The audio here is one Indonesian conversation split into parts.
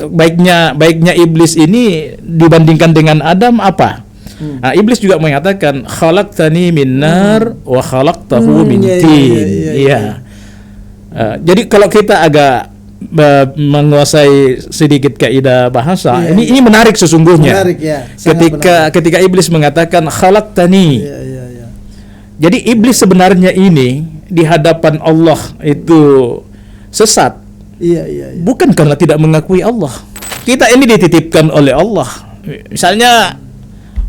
baiknya iblis ini dibandingkan dengan Adam apa? Nah, iblis juga mengatakan khalaqtani min nar wa khalaqtahu min tin. Iya. Jadi kalau kita agak menguasai sedikit kaidah bahasa, ini menarik sesungguhnya. Menarik, ya. Ketika iblis mengatakan khalaqtani. Jadi iblis sebenarnya ini di hadapan Allah itu sesat. Bukan karena tidak mengakui Allah. Kita ini dititipkan oleh Allah. Misalnya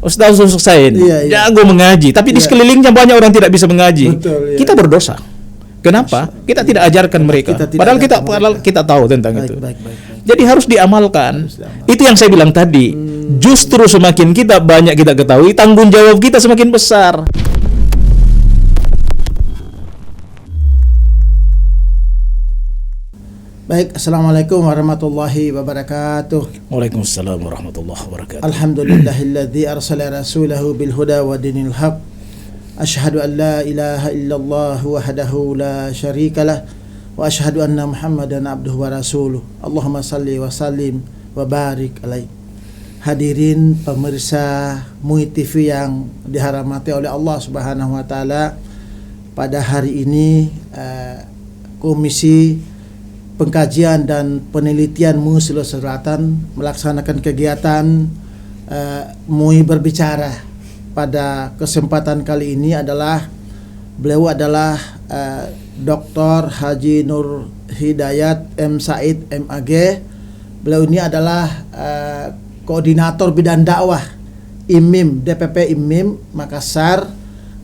Ustaz saya ini jago mengaji, tapi di sekelilingnya banyak orang tidak bisa mengaji. Betul, kita berdosa. Kenapa? Kita tidak ajarkan mereka. Padahal kita tahu tentang itu. Baik. Jadi harus diamalkan. Itu yang saya bilang tadi. Justru semakin kita banyak kita ketahui, tanggung jawab kita semakin besar. Baik, Assalamualaikum warahmatullahi wabarakatuh. Waalaikumsalam warahmatullahi wabarakatuh. Alhamdulillahilladzi arsala rasulahu bil huda wa dinil haq. Asyhadu an la ilaha illallah wahdahu la syarikalah wa asyhadu anna Muhammadan abduhu wa rasuluh. Allahumma salli wa sallim wa barik alaihi. Hadirin pemirsa MUI TV yang dirahmati oleh Allah Subhanahu wa taala, pada hari ini Komisi Pengkajian dan Penelitian MUI Sulawesi Selatan melaksanakan kegiatan MUI berbicara. Pada kesempatan kali ini beliau adalah Dr. Haji Nur Hidayat M. Said MAG. Beliau ini adalah koordinator bidang dakwah IMIM DPP IMIM Makassar.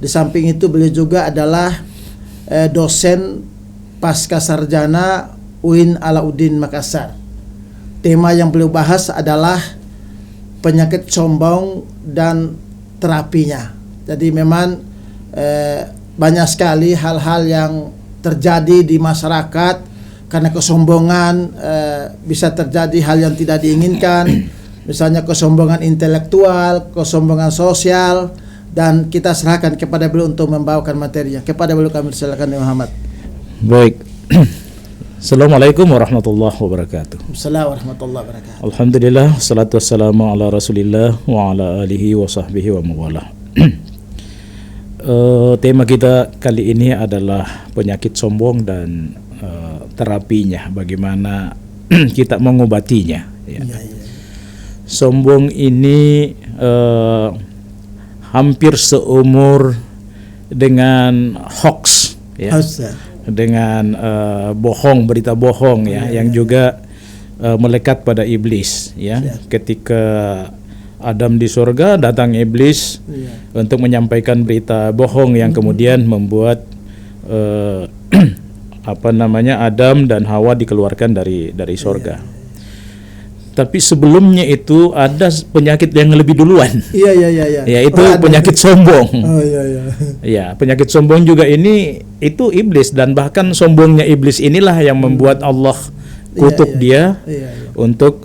Di samping itu beliau juga adalah dosen pasca sarjana UIN Alauddin Makassar. Tema yang beliau bahas adalah penyakit sombong dan terapinya. Jadi memang banyak sekali hal-hal yang terjadi di masyarakat karena kesombongan. Bisa terjadi hal yang tidak diinginkan, misalnya kesombongan intelektual, kesombongan sosial, dan kita serahkan kepada beliau untuk membawakan materinya. Kepada beliau kami silakan, Muhammad. Baik. Assalamualaikum warahmatullahi wabarakatuh. Assalamualaikum warahmatullahi wabarakatuh. Alhamdulillah, salatu wassalamu ala rasulillah wa ala alihi wa sahbihi wa mawalah. Tema kita kali ini adalah penyakit sombong dan terapinya, bagaimana kita mengobatinya. Sombong ini hampir seumur dengan hoax, dengan berita bohong yang juga melekat pada iblis Ketika Adam di surga, datang iblis untuk menyampaikan berita bohong yang kemudian membuat Adam dan Hawa dikeluarkan dari surga. Tapi sebelumnya itu ada penyakit yang lebih duluan. Yaitu penyakit sombong. Penyakit sombong juga itu iblis, dan bahkan sombongnya iblis inilah yang membuat Allah kutuk dia untuk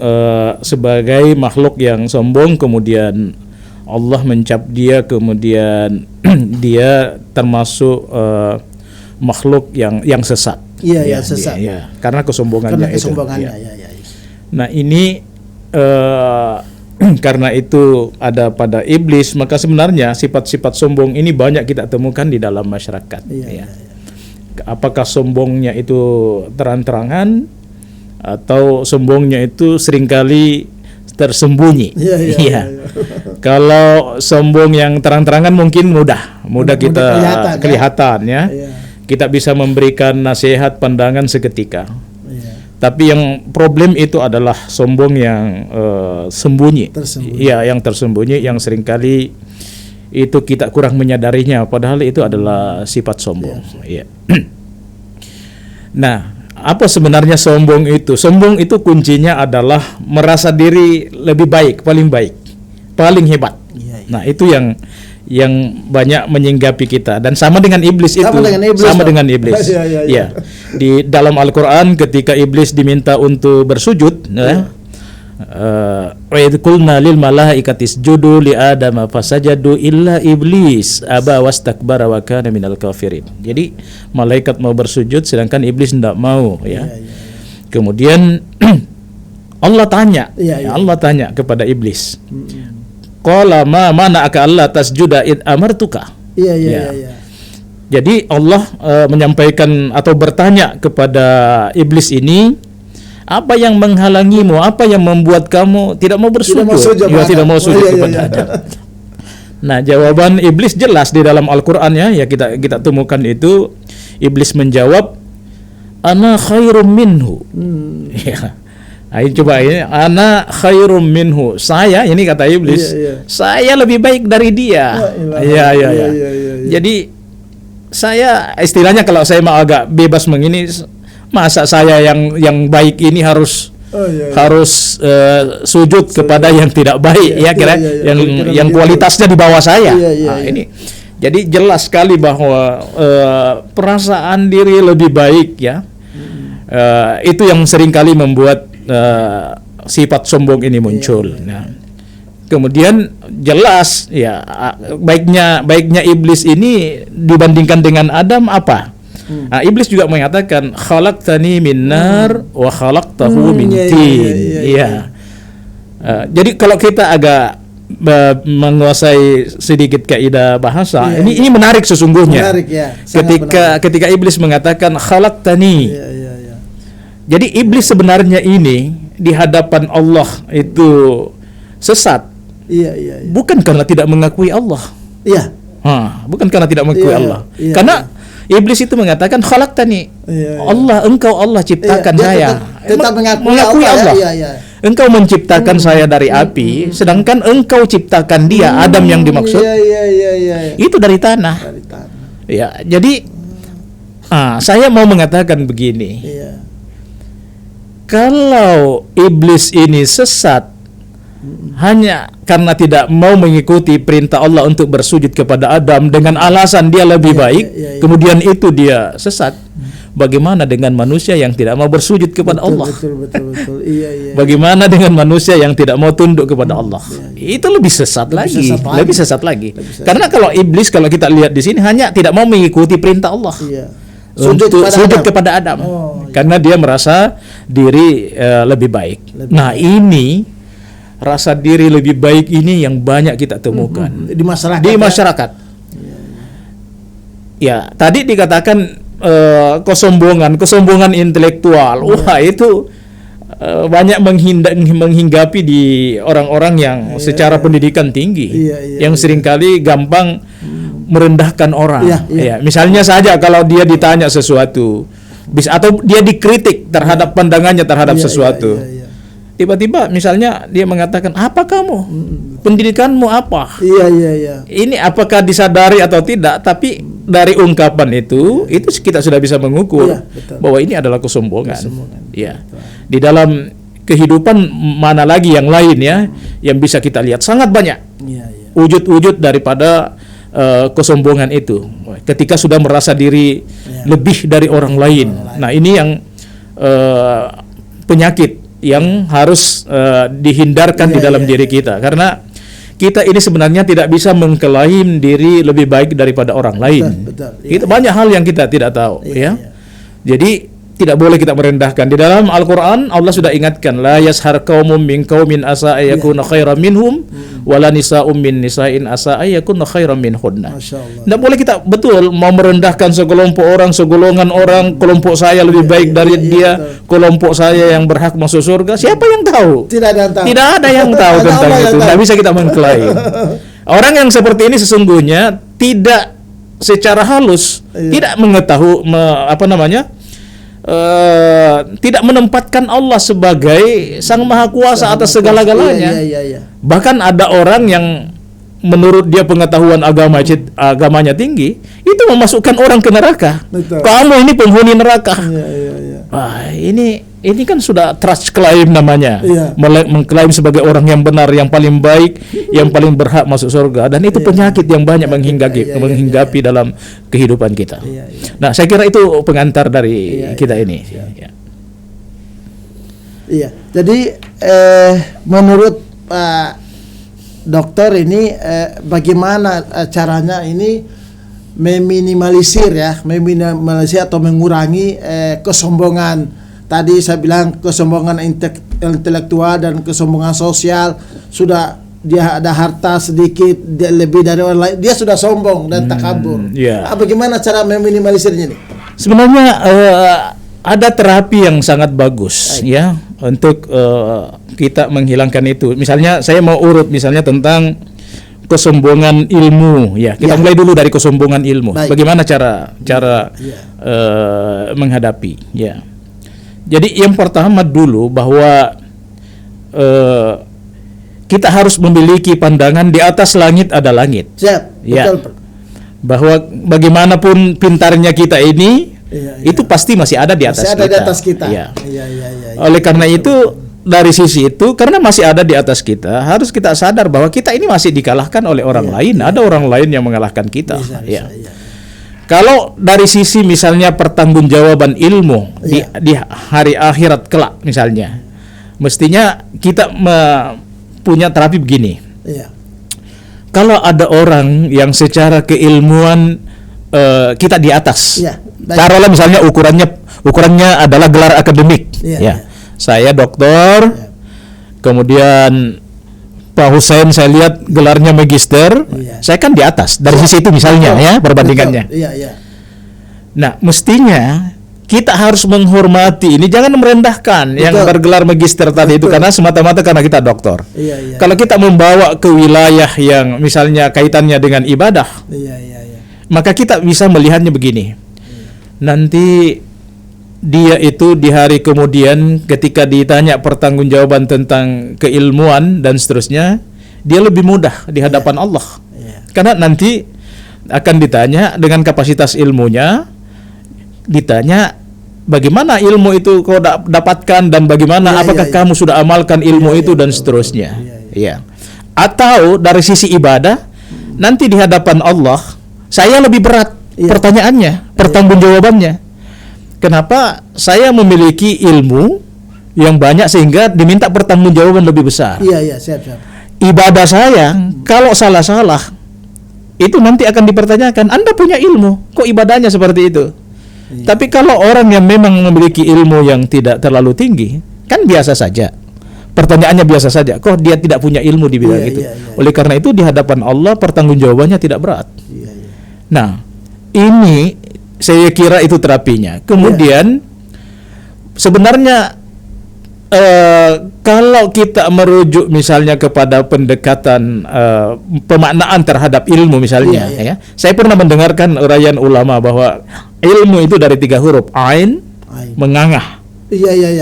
sebagai makhluk yang sombong. Kemudian Allah mencap dia, kemudian dia termasuk makhluk yang sesat. Sesat. Karena kesombongannya. Nah ini karena itu ada pada iblis, maka sebenarnya sifat-sifat sombong ini banyak kita temukan di dalam masyarakat. Apakah sombongnya itu terang-terangan atau sombongnya itu seringkali tersembunyi? Kalau sombong yang terang-terangan mungkin mudah kita kelihatan. Kita bisa memberikan nasihat, pandangan seketika. Tapi yang problem itu adalah sombong yang sembunyi. Yang tersembunyi, yang seringkali itu kita kurang menyadarinya, padahal itu adalah sifat sombong. Nah, apa sebenarnya sombong itu? Sombong itu kuncinya adalah merasa diri lebih baik, paling hebat. Nah, itu yang banyak menyinggapi kita, dan sama dengan iblis. Di dalam Al-Quran ketika iblis diminta untuk bersujud, wa idh qulna lil malaikati isjudu li adama fasajadu illa iblis aba wastakbara wa kana minal kafirin. Jadi malaikat mau bersujud sedangkan iblis tidak mau. Kemudian Allah tanya, Iya, iya. Allah tanya kepada iblis. Qala ma mana'aka alla tasjuda id amartuka. Iya, iya, Ya. iya, iya. Jadi Allah menyampaikan atau bertanya kepada iblis ini, apa yang menghalangimu, apa yang membuat kamu tidak mau bersujud? Tidak mau sujud kepada Adam. Nah, jawaban iblis jelas di dalam Al-Qur'an ya kita temukan itu. Iblis menjawab, ana khairum minhu. Ya. Ayo coba ini, ana khairum minhu. Saya, ini kata iblis, saya lebih baik dari dia. Iya. Jadi saya istilahnya kalau saya mau agak bebas mengini, masa saya yang baik ini harus sujud kepada yang tidak baik, yang kualitasnya di bawah saya. Ini jadi jelas sekali bahwa perasaan diri lebih baik ya, itu yang seringkali membuat sifat sombong ini muncul. Nah, kemudian jelas ya baiknya iblis ini dibandingkan dengan Adam apa? Nah, iblis juga mengatakan khalaqtani min nar wa khalaqtahu min tin. Iya. Jadi kalau kita agak menguasai sedikit kaidah bahasa, ini menarik sesungguhnya. Menarik, ya. Ketika iblis mengatakan khalaqtani. Jadi iblis sebenarnya ini di hadapan Allah itu sesat. Bukan karena tidak mengakui Allah. Bukan karena tidak mengakui Allah. Karena iblis itu mengatakan khalaqtani. Allah, engkau Allah ciptakan saya. Tetap mengakui Allah. Engkau menciptakan saya dari api, sedangkan engkau ciptakan dia, Adam yang dimaksud. Itu dari tanah. Ya, jadi saya mau mengatakan begini. Kalau iblis ini sesat hanya karena tidak mau mengikuti perintah Allah untuk bersujud kepada Adam dengan alasan dia lebih baik, kemudian itu dia sesat. Bagaimana dengan manusia yang tidak mau bersujud kepada Allah? Betul. Bagaimana dengan manusia yang tidak mau tunduk kepada Allah? Itu lebih sesat lagi. Karena kalau iblis, kalau kita lihat di sini, hanya tidak mau mengikuti perintah Allah. Sujud kepada Adam. Karena dia merasa diri lebih baik. Nah, ini rasa diri lebih baik ini yang banyak kita temukan di masyarakat. Ya, tadi dikatakan kesombongan intelektual. Wah, itu banyak menghinggapi di orang-orang yang secara pendidikan tinggi, yang seringkali gampang merendahkan orang. Misalnya saja kalau dia ditanya sesuatu, atau dia dikritik terhadap pandangannya terhadap sesuatu. Tiba-tiba misalnya dia mengatakan, apa kamu? Pendidikanmu apa? Ini apakah disadari atau tidak? Tapi dari ungkapan itu kita sudah bisa mengukur bahwa ini adalah kesombongan. Di dalam kehidupan mana lagi yang lain ya, yang bisa kita lihat sangat banyak wujud-wujud daripada kesombongan itu. Ketika sudah merasa diri lebih dari orang lain. Nah, ini yang penyakit yang harus dihindarkan di dalam diri kita, karena kita ini sebenarnya tidak bisa mengklaim diri lebih baik daripada orang lain. Kita banyak hal yang kita tidak tahu, Jadi tidak boleh kita merendahkan. Di dalam Al-Qur'an Allah sudah ingatkan, la yashar qaumun min qaumin asa ayakuna khairan minhum wala nisa'um min nisa'in asa ayakuna khairan minhunna. Tidak boleh kita mau merendahkan segolongan orang, kelompok saya lebih baik dari dia, kelompok saya yang berhak masuk surga. Siapa yang tahu? Tidak ada yang tahu tentang itu. Tidak bisa kita mengklaim. Orang yang seperti ini sesungguhnya tidak secara halus tidak mengetahui tidak menempatkan Allah sebagai Sang Maha Kuasa atas segala-galanya. Bahkan ada orang yang menurut dia pengetahuan agamanya tinggi, itu memasukkan orang ke neraka. Kamu ini penghuni neraka. Wah, ini kan sudah trust claim namanya. Mengklaim sebagai orang yang benar, yang paling baik, yang paling berhak masuk surga, dan itu penyakit yang banyak menghinggapi dalam kehidupan kita. Nah, saya kira itu pengantar dari kita ini. Jadi menurut Pak Dokter ini bagaimana caranya ini meminimalisir atau mengurangi kesombongan tadi saya bilang kesombongan intelektual dan kesombongan sosial. Sudah dia ada harta sedikit lebih dari orang lain, dia sudah sombong dan takabur. Bagaimana cara meminimalisirnya nih? Sebenarnya ada terapi yang sangat bagus ya untuk kita menghilangkan itu. Misalnya saya mau urut misalnya tentang kesombongan ilmu ya. Kita mulai dulu dari kesombongan ilmu. Bagaimana cara menghadapi ya. Jadi yang pertama dulu bahwa kita harus memiliki pandangan di atas langit ada langit. Siap, ya. betul. Bahwa bagaimanapun pintarnya kita ini, itu pasti masih ada di atas kita. Masih ada di atas kita. Ya. Oleh karena itu, dari sisi itu, karena masih ada di atas kita, harus kita sadar bahwa kita ini masih dikalahkan oleh orang lain. Ada orang lain yang mengalahkan kita. Bisa. Kalau dari sisi misalnya pertanggungjawaban ilmu di hari akhirat kelak misalnya, mestinya kita punya terapi begini. Kalau ada orang yang secara keilmuan kita di atas, taruhlah misalnya ukurannya adalah gelar akademik. Saya doktor, kemudian Pak Hussein saya lihat gelarnya magister, saya kan di atas dari sisi itu misalnya ya perbandingannya. Nah mestinya kita harus menghormati ini, jangan merendahkan yang bergelar magister tadi itu karena semata-mata karena kita doktor. Kalau kita membawa ke wilayah yang misalnya kaitannya dengan ibadah, maka kita bisa melihatnya begini. Nanti dia itu di hari kemudian ketika ditanya pertanggungjawaban tentang keilmuan dan seterusnya, dia lebih mudah di hadapan Allah. Karena nanti akan ditanya dengan kapasitas ilmunya, ditanya bagaimana ilmu itu kau dapatkan dan bagaimana apakah kamu sudah amalkan ilmu itu dan seterusnya. Atau dari sisi ibadah, nanti di hadapan Allah saya lebih berat pertanyaannya, pertanggungjawabannya. Kenapa saya memiliki ilmu yang banyak sehingga diminta pertanggungjawaban lebih besar. Siap. Ibadah saya kalau salah-salah itu nanti akan dipertanyakan, Anda punya ilmu, kok ibadahnya seperti itu? Tapi kalau orang yang memang memiliki ilmu yang tidak terlalu tinggi, kan biasa saja. Pertanyaannya biasa saja, kok dia tidak punya ilmu di bidang itu. Oleh karena itu di hadapan Allah pertanggungjawabannya tidak berat. Nah, ini saya kira itu terapinya. Kemudian sebenarnya kalau kita merujuk misalnya kepada pendekatan pemaknaan terhadap ilmu misalnya, ya, saya pernah mendengarkan uraian ulama bahwa ilmu itu dari 3 huruf, ain, mengangah.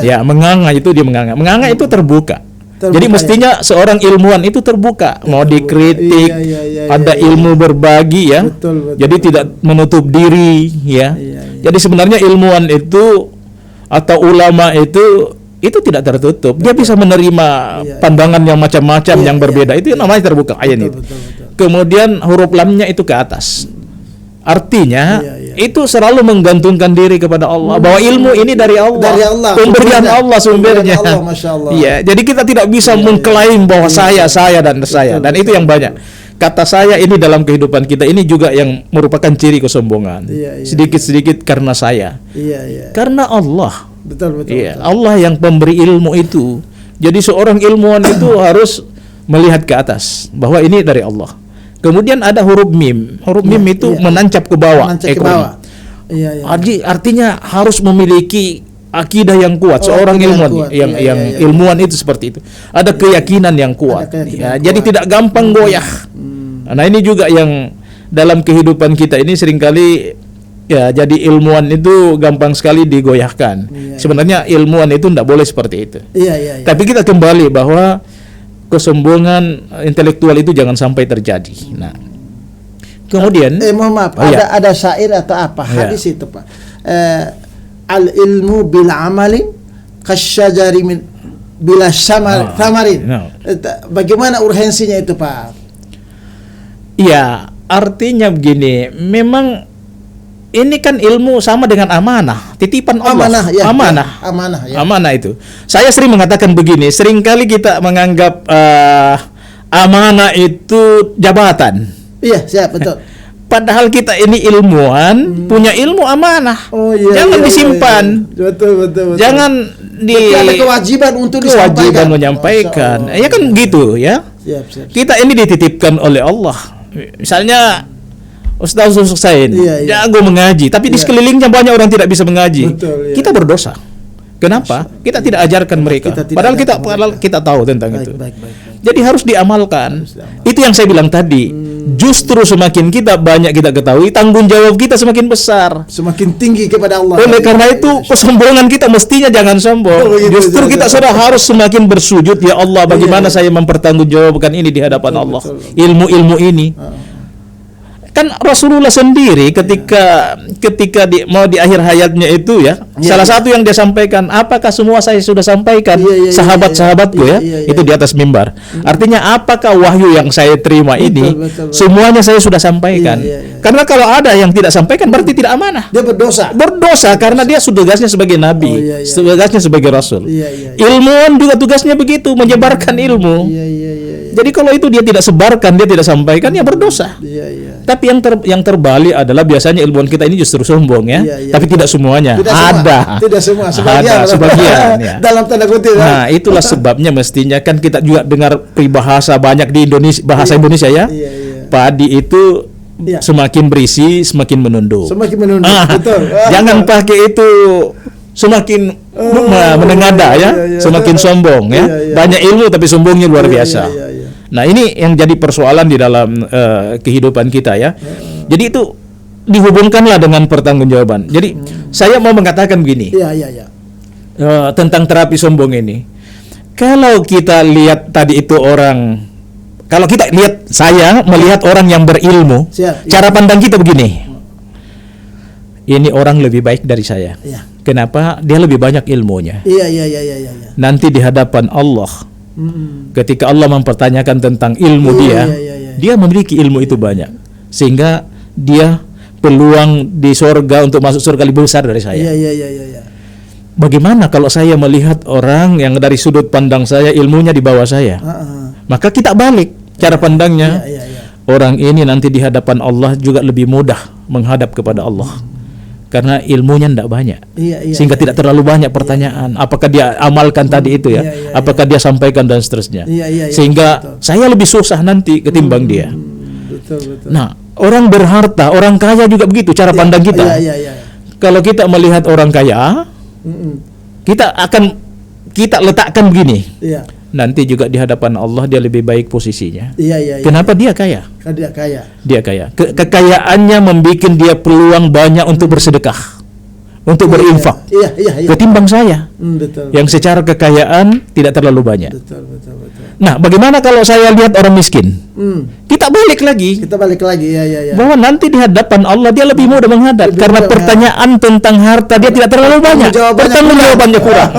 Ya, mengangah itu dia mengangah. Mengangah itu terbuka. Jadi mestinya seorang ilmuwan itu terbuka, mau dikritik, ada ilmu berbagi ya. Jadi tidak menutup diri ya. Jadi sebenarnya ilmuwan itu atau ulama itu tidak tertutup. Dia bisa menerima pandangan yang macam-macam yang berbeda. Itu namanya terbuka ayat itu. Kemudian huruf lamnya itu ke atas. Artinya itu selalu menggantungkan diri kepada Allah, bahwa ilmu ini dari Allah, pemberian Allah sumbernya. Iya, jadi kita tidak bisa mengklaim bahwa saya dan itu yang banyak. Kata saya ini dalam kehidupan kita ini juga yang merupakan ciri kesombongan. Sedikit-sedikit karena saya. Karena Allah. Betul. Allah yang pemberi ilmu itu. Jadi seorang ilmuwan itu harus melihat ke atas bahwa ini dari Allah. Kemudian ada huruf mim. Huruf mim itu menancap ke bawah. Artinya harus memiliki akidah yang kuat. Seorang ilmuwan yang ilmuwan itu seperti itu. Ada keyakinan yang kuat. Jadi tidak gampang goyah. Nah, ini juga yang dalam kehidupan kita ini seringkali jadi ilmuwan itu gampang sekali digoyahkan. Sebenarnya ilmuwan itu tidak boleh seperti itu. Tapi kita kembali bahwa kesombongan intelektual itu jangan sampai terjadi. Nah, kemudian mohon maaf, ada syair atau apa hadis itu Pak? Al ilmu bil amali kasyajari bila thamarin. Bagaimana urgensinya itu Pak? Iya, artinya begini, memang ini kan ilmu sama dengan amanah, titipan Allah. Amanah itu. Saya sering mengatakan begini, seringkali kita menganggap amanah itu jabatan. Iya, siap, betul. Padahal kita ini ilmuwan, punya ilmu amanah. Oh iya. Jangan iya, disimpan. Iya. Betul. Jangan Berarti ada kewajiban untuk disampaikan. menyampaikan. Masya Allah. Ya kan gitu ya. Siap. Kita ini dititipkan oleh Allah. Misalnya Ustaz saya ini Iya. jago mengaji, tapi di Iya. sekelilingnya banyak orang tidak bisa mengaji. Betul, iya. Kita berdosa. Kenapa? Kita tidak ajarkan mereka. Kita tidak Padahal ajarkan padahal mereka. kita tahu tentang Baik. itu. Jadi harus diamalkan. diamalkan. Itu yang saya bilang tadi. Justru semakin kita banyak kita ketahui, tanggung jawab kita semakin besar. Semakin tinggi kepada Allah. Oleh karena itu, kesombongan kita mestinya jangan sombong. Oh, gitu, Justru kita betul. sudah harus semakin bersujud, ya Allah, bagaimana Iya. saya mempertanggungjawabkan ini di hadapan Betul, Allah. betul. Ilmu-ilmu ini. Kan Rasulullah sendiri ketika mau di akhir hayatnya itu ya, salah satu yang dia sampaikan, apakah semua saya sudah sampaikan sahabat-sahabatku ya, itu di atas mimbar. Artinya apakah wahyu yang saya terima ini betul. semuanya saya sudah sampaikan. Iya. Karena kalau ada yang tidak sampaikan berarti tidak amanah. Dia berdosa. Berdosa karena dia tugasnya sebagai nabi, Oh, iya. tugasnya sebagai rasul. Iya. Ilmuwan juga tugasnya begitu, menyebarkan ilmu. Iya. Jadi kalau itu dia tidak sebarkan, dia tidak sampaikan, ya berdosa. Iya. Tapi yang terbalik adalah biasanya ilmuwan kita ini justru sombong ya. Iya, Tapi tidak semuanya. Tidak semua. Ada. Tidak semua, sebagian. Ada, sebagian ya. Dalam tanda kutip. Nah, itulah sebabnya mestinya kan kita juga dengar peribahasa banyak di Indonesia, bahasa Indonesia ya. Iya. Padi itu Iya. semakin berisi semakin menunduk. Semakin menunduk. Betul. Jangan pakai itu semakin menengada ya, iya. semakin sombong ya. Iya. Banyak ilmu tapi sombongnya luar biasa. Iya. Nah, ini yang jadi persoalan di dalam kehidupan kita ya. Jadi itu dihubungkanlah dengan pertanggungjawaban. Jadi saya mau mengatakan begini. Iya. Tentang terapi sombong ini. Kalau kita lihat tadi itu orang, kalau kita lihat, saya melihat orang yang berilmu, Siap, iya. cara pandang kita begini. Ini orang lebih baik dari saya. Iya. Kenapa? Dia lebih banyak ilmunya. Iya. Nanti di hadapan Allah, ketika Allah mempertanyakan tentang ilmu Iya. dia memiliki ilmu itu banyak, sehingga dia peluang di surga untuk masuk surga lebih besar dari saya. Iya. Bagaimana kalau saya melihat orang yang dari sudut pandang saya ilmunya di bawah saya? Maka kita balik cara pandangnya. Iya. Orang ini nanti di hadapan Allah juga lebih mudah menghadap kepada Allah. Karena ilmunya tidak banyak. Iya. Sehingga tidak terlalu banyak pertanyaan. Apakah dia amalkan tadi itu ya? Iya. Apakah dia sampaikan dan seterusnya? Iya. Sehingga Betul. saya lebih susah nanti ketimbang dia. Betul. Nah, orang berharta, orang kaya juga begitu cara pandang kita. Iya. Kalau kita melihat orang kaya, kita letakkan begini. Iya. Nanti juga di hadapan Allah dia lebih baik posisinya. Iya. Kenapa dia kaya? Kan dia kaya. Dia kaya. Kekayaannya membuat dia peluang banyak untuk bersedekah, untuk berinfak. Iya. Ketimbang saya Betul. yang secara kekayaan tidak terlalu banyak. Betul. Nah, bagaimana kalau saya lihat orang miskin? Kita balik lagi. Kita balik lagi. Iya. Bahwa nanti di hadapan Allah dia lebih mudah menghadap, Lebih karena mudah pertanyaan tentang harta dia tidak terlalu banyak. Pertanggungjawabannya kurang.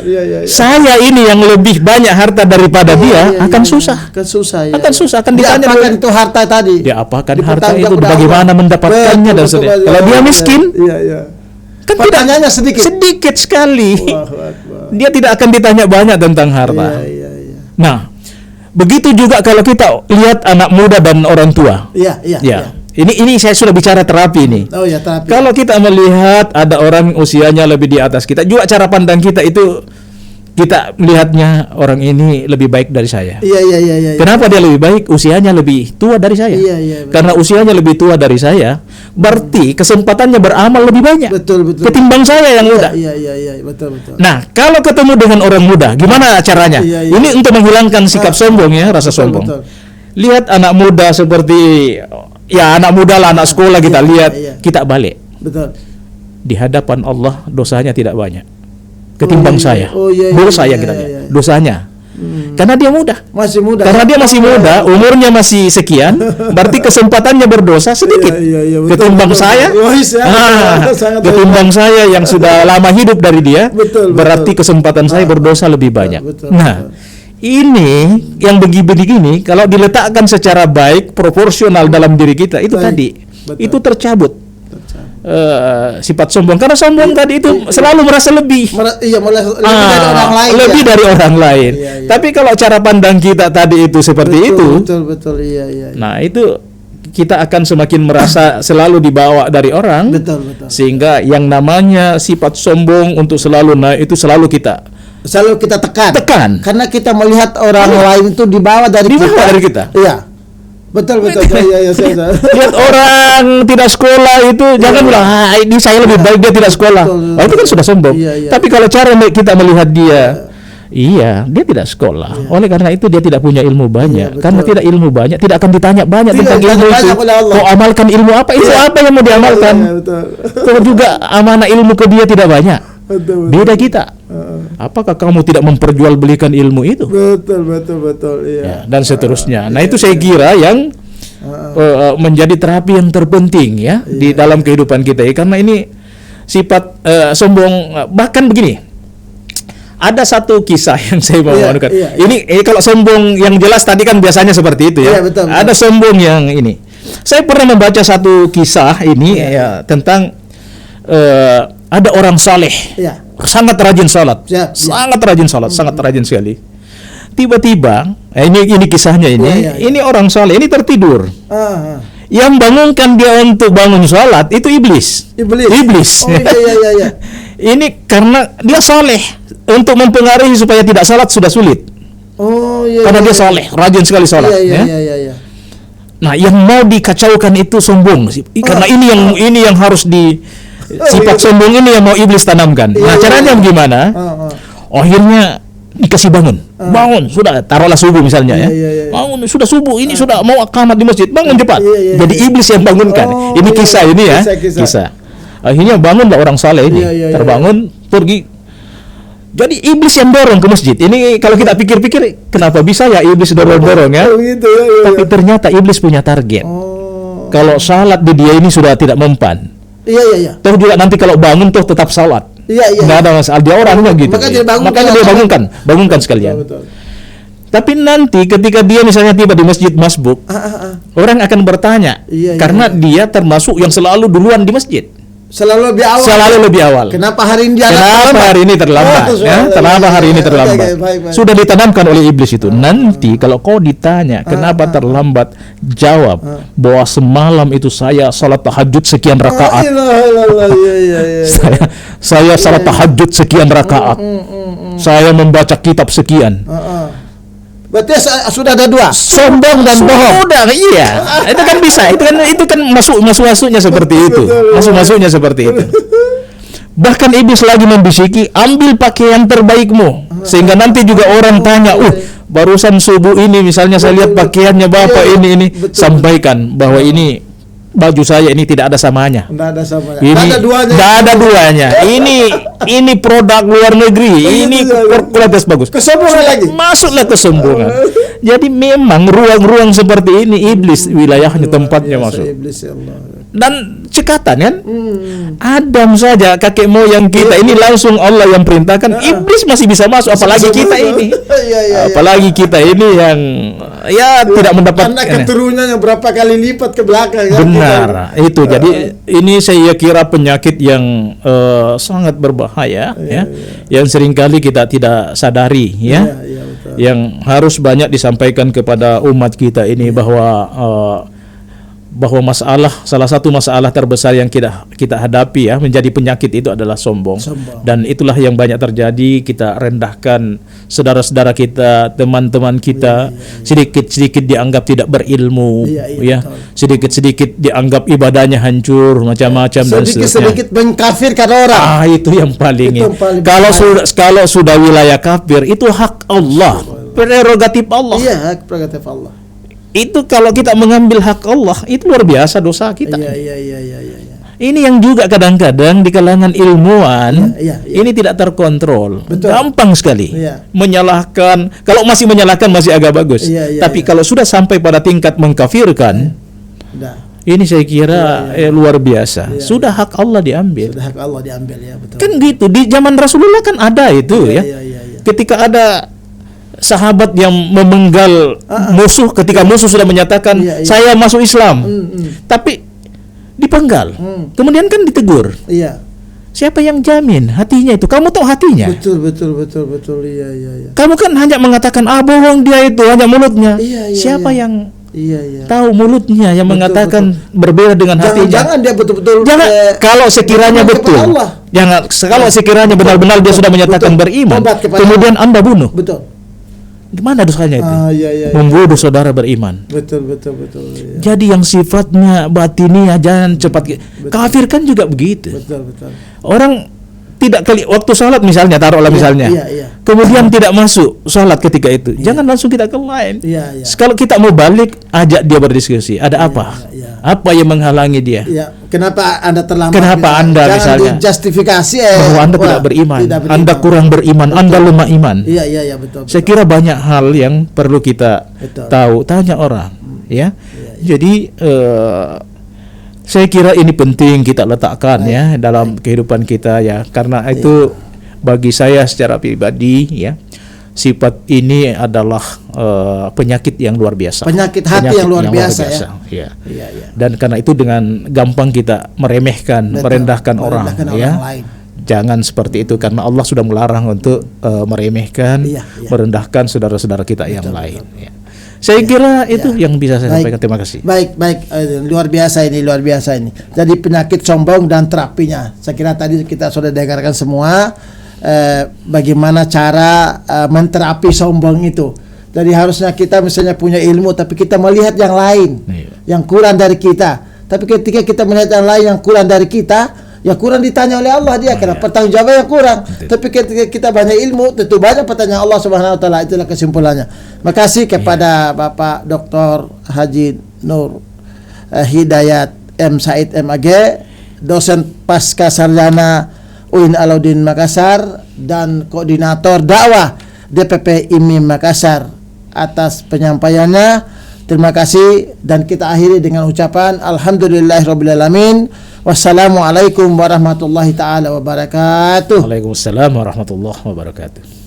Iya. Saya ini yang lebih banyak harta daripada dia akan susah. Akan susah, akan ditanya apakan itu harta tadi. dia apakan harta Dipertanggung itu, kepada bagaimana Allah. mendapatkannya dan Betul, sebagainya. betul. Kalau dia miskin, Iya. kan Pertanyaannya sedikit sekali. Allahu Akbar. Dia tidak akan ditanya banyak tentang harta. Iya. Nah, begitu juga kalau kita lihat anak muda dan orang tua. Iya. Ya. Ini saya sudah bicara terapi ini. Oh ya, terapi. Kalau kita melihat ada orang usianya lebih di atas kita, juga cara pandang kita itu kita melihatnya orang ini lebih baik dari saya. Iya. Kenapa dia lebih baik? Usianya lebih tua dari saya. Iya, betul. Karena usianya lebih tua dari saya, berarti kesempatannya beramal lebih banyak. Betul. Ketimbang saya yang muda. Iya, betul. Nah, kalau ketemu dengan orang muda, gimana caranya? Iya. Ini untuk menghilangkan sikap sombong ya, rasa sombong. Betul. Lihat anak muda seperti anak muda lah, anak sekolah kita lihat, kita balik. Betul. Di hadapan Allah dosanya tidak banyak ketimbang saya. Dosa yang kita lihat, dosanya. Karena dia muda. Masih muda. Karena dia masih muda, umurnya masih sekian, berarti kesempatannya berdosa sedikit. Iya, betul, ketimbang betul. saya, ketimbang saya yang sudah lama hidup dari dia, Betul. berarti kesempatan saya berdosa lebih banyak. Betul. Nah, ini yang begini, kalau diletakkan secara baik, proporsional dalam diri kita, itu Baik. tadi, Betul. itu tercabut. Sifat sombong, karena sombong tadi itu selalu merasa lebih. Lebih dari orang lain. Lebih dari orang lain. Iya. Tapi kalau cara pandang kita tadi itu seperti itu, Betul. Iya. nah itu kita akan semakin merasa selalu dibawa dari orang. Betul. Sehingga yang namanya sifat sombong untuk selalu naik itu selalu kita tekan. Karena kita melihat orang lain itu dibawa dari kita. Iya. Betul. Iya, saya. Lihat orang tidak sekolah itu jangan bilang, ini saya lebih baik, dia tidak sekolah. Itu kan sudah sombong. Iya. Tapi kalau cara kita melihat dia, dia tidak sekolah. Oleh karena itu dia tidak punya ilmu banyak. Karena tidak ilmu banyak, tidak akan ditanya banyak tentang ilmu itu. Kau amalkan ilmu apa? Itu apa yang mau diamalkan? Kau juga amanah ilmu ke dia tidak banyak. Beda kita. Apakah kamu tidak memperjualbelikan ilmu itu? Betul. Iya. Ya, dan seterusnya. Nah, itu saya kira yang menjadi terapi yang terpenting ya di dalam kehidupan kita. Karena ini sifat sombong. Bahkan begini. Ada satu kisah yang saya mau anukan. Ini kalau sombong yang jelas tadi kan biasanya seperti itu ya. Betul. Ada sombong yang ini. Saya pernah membaca satu kisah ini tentang ada orang saleh, sangat rajin salat, sangat rajin sekali. Tiba-tiba, ini kisahnya ini orang saleh ini tertidur. Yang bangunkan dia untuk bangun salat itu iblis. Oh, iya. Ini karena dia saleh, untuk mempengaruhi supaya tidak salat sudah sulit. Karena dia saleh, rajin sekali salat. Iya. Nah, yang mau dikacaukan itu sombong, karena ini yang harus sifat sombong ini yang mau iblis tanamkan. Nah, caranya bagaimana? Akhirnya dikasih bangun, sudah taruhlah subuh misalnya bangun sudah subuh, ini sudah mau qamat di masjid, bangun cepat. Jadi iblis yang bangunkan. Ini kisah ini ya, kisah. Akhirnya bangunlah orang saleh ini, terbangun, pergi. Jadi iblis yang dorong ke masjid. Ini kalau kita pikir-pikir, kenapa bisa ya iblis dorong-dorong ya? Tapi ternyata iblis punya target. Kalau salat di dia ini sudah tidak mempan. Iya. Toh juga nanti kalau bangun toh tetap salat. Iya. Nggak ada masalah, dia orangnya gitu. Makanya dia bangunkan sekalian. Betul. Tapi nanti ketika dia misalnya tiba di masjid masbuk, orang akan bertanya, karena dia termasuk yang selalu duluan di masjid. Selalu lebih awal. Kenapa hari ini terlambat? Kenapa hari ini terlambat? Baik. Sudah ditanamkan oleh iblis itu. Nanti kalau kau ditanya kenapa terlambat, jawab bahwa semalam itu saya salat tahajud sekian rakaat. Saya salat tahajud sekian rakaat. Saya membaca kitab sekian. Berarti sudah ada dua, sombong dan bohong. Sudah, iya. Itu kan bisa. Itu kan masuknya seperti itu. Masuknya seperti itu. Bahkan iblis lagi membisiki, ambil pakaian terbaikmu, sehingga nanti juga orang tanya, barusan subuh ini misalnya saya lihat pakaiannya Bapak ini, sampaikan bahwa ini baju saya ini tidak ada samanya. Tidak ada duanya. Ini produk luar negeri. Ini kualitas bagus. Kesombongan lagi. Masuklah kesombongan. Jadi memang ruang-ruang seperti ini iblis wilayahnya, tempatnya masuk. Iblis, ya Allah. Dan cekatan kan? Adam saja kakek moyang kita ini langsung Allah yang perintahkan, iblis masih bisa masuk, apalagi kita ini. Apalagi kita ini yang tidak mendapat keturunannya berapa kali lipat ke belakang kan? Benar. Itu jadi ini saya kira penyakit yang sangat berbahaya yang seringkali kita tidak sadari yang harus banyak disampaikan kepada umat kita ini bahwa salah satu masalah terbesar yang kita hadapi menjadi penyakit itu adalah sombong. Dan itulah yang banyak terjadi. Kita rendahkan saudara-saudara kita, teman-teman kita, sedikit-sedikit dianggap tidak berilmu, sedikit-sedikit dianggap ibadahnya hancur, macam-macam, dan sedikit mengkafirkan orang. Itu yang paling. Kalau sudah wilayah kafir itu hak Allah, prerogatif Allah. Iya, hak prerogatif Allah. Itu kalau kita mengambil hak Allah, itu luar biasa dosa kita. Iya. Ini yang juga kadang-kadang di kalangan ilmuwan ini tidak terkontrol. Betul. Gampang sekali menyalahkan. Kalau masih menyalahkan masih agak bagus. Tapi kalau sudah sampai pada tingkat mengkafirkan, ini saya kira luar biasa. Sudah hak Allah diambil. Betul. Kan gitu. Di zaman Rasulullah kan ada itu Ketika ada sahabat yang memenggal musuh, ketika musuh sudah menyatakan saya masuk Islam, tapi dipenggal, kemudian kan ditegur. Siapa yang jamin hatinya itu? Kamu tahu hatinya? Betul. Iya. Kamu kan hanya mengatakan bohong dia itu, hanya mulutnya. Siapa yang Iya. Tahu mulutnya yang mengatakan berbeda dengan hatinya. Jangan dia betul-betul kalau sekiranya betul. Jangan kalau sekiranya benar-benar dia sudah menyatakan beriman, kemudian Anda bunuh. Betul. Gimana dosanya itu? Iya. Membunuh saudara beriman. Betul. Iya. Jadi yang sifatnya batiniah jangan cepat. Kafir kan juga begitu. Betul. Orang tidak waktu sholat misalnya, taruhlah misalnya. Iya. Kemudian tidak masuk sholat ketika itu. Jangan langsung kita ke lain. Iya. Kalau kita mau balik, ajak dia berdiskusi. Ada apa? Iya. Apa yang menghalangi dia? Iya. Kenapa Anda terlambat? Kenapa Anda jangan misalnya dijustifikasi bahwa Anda tidak beriman, Anda kurang beriman, betul. Anda lemah iman. Iya, betul. Saya kira banyak hal yang perlu kita tahu. Tanya orang, ya. Jadi saya kira ini penting kita letakkan ya dalam kehidupan kita ya, karena itu bagi saya secara pribadi ya, sifat ini adalah penyakit yang luar biasa. Penyakit hati yang luar biasa. Ya. Dan karena itu dengan gampang kita meremehkan, merendahkan orang lain. Jangan seperti itu, karena Allah sudah melarang untuk meremehkan, merendahkan saudara-saudara kita yang lain. Ya. Saya kira itu yang bisa saya sampaikan. Terima kasih. Baik. Luar biasa ini. Jadi penyakit sombong dan terapinya. Saya kira tadi kita sudah dengarkan semua bagaimana cara menterapi sombong itu. Jadi harusnya kita misalnya punya ilmu, tapi kita melihat yang lain yang kurang dari kita. Tapi ketika kita melihat yang lain yang kurang dari kita, ya kurang ditanya oleh Allah dia, karena pertanggungjawaban yang kurang. Tapi ketika kita banyak ilmu, tentu banyak pertanyaan Allah Subhanahu wa taala. Itulah kesimpulannya. Makasih kepada Bapak Dr. Haji Nur Hidayat M. Said MAG, dosen pasca sarjana UIN Alauddin Makassar dan koordinator dakwah DPP IMI Makassar, atas penyampaiannya. Terima kasih, dan kita akhiri dengan ucapan alhamdulillahirabbil alamin. Wassalamualaikum warahmatullahi taala wabarakatuh. Waalaikumsalam warahmatullahi wabarakatuh.